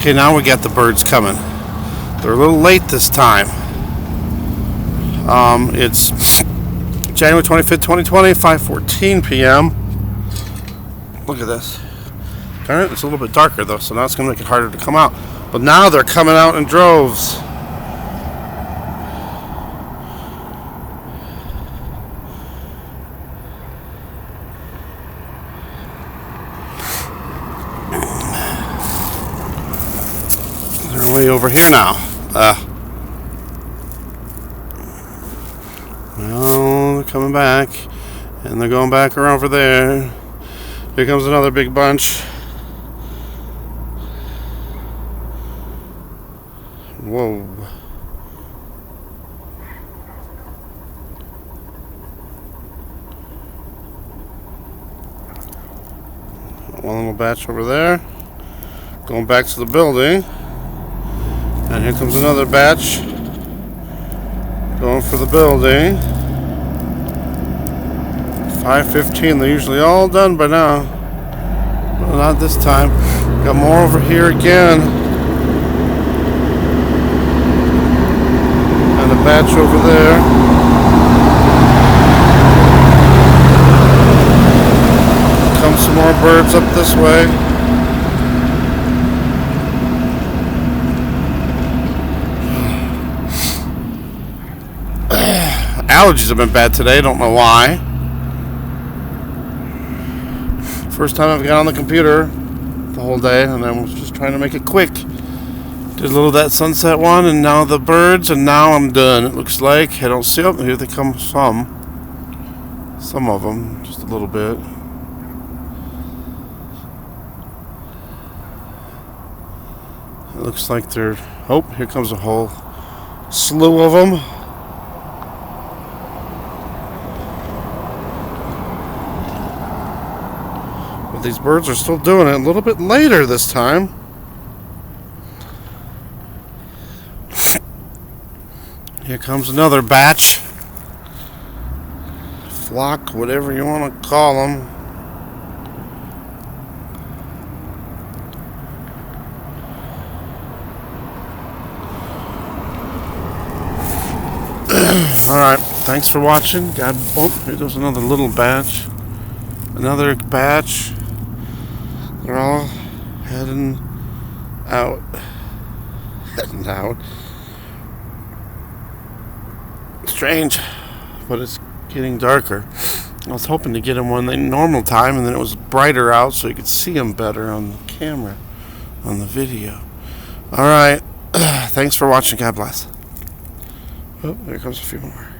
Okay, now we got the birds coming. They're a little late this time. It's January 25th, 2020, 5:14 p.m. Look at this. Darn it, it's a little bit darker though, so now it's going to make it harder to come out. But now they're coming out in droves. They're way over here now. Well, they're coming back, and they're going back around over there. Here comes another big bunch. Whoa. One little batch over there. Going back to the building. And here comes another batch. Going for the building. 5:15. They're usually all done by now. But not this time. Got more over here again. And a batch over there. Come some more birds up this way. Allergies have been bad today. Don't know why. First time I've got on the computer the whole day, and I was just trying to make it quick. Did a little of that sunset one, and now the birds, and now I'm done. It looks like I don't see them. Here they come. Some of them, just a little bit. It looks like they're. Oh, here comes a whole slew of them. But these birds are still doing it a little bit later this time. Here comes another batch. Flock, whatever you want to call them. Alright, thanks for watching. Oh, here goes another little batch. Another batch. They're all heading out. Heading out. Strange, but it's getting darker. I was hoping to get them when they normal time, and then it was brighter out so you could see them better on the camera, on the video. Alright, thanks for watching. God bless. Oh, there comes a few more.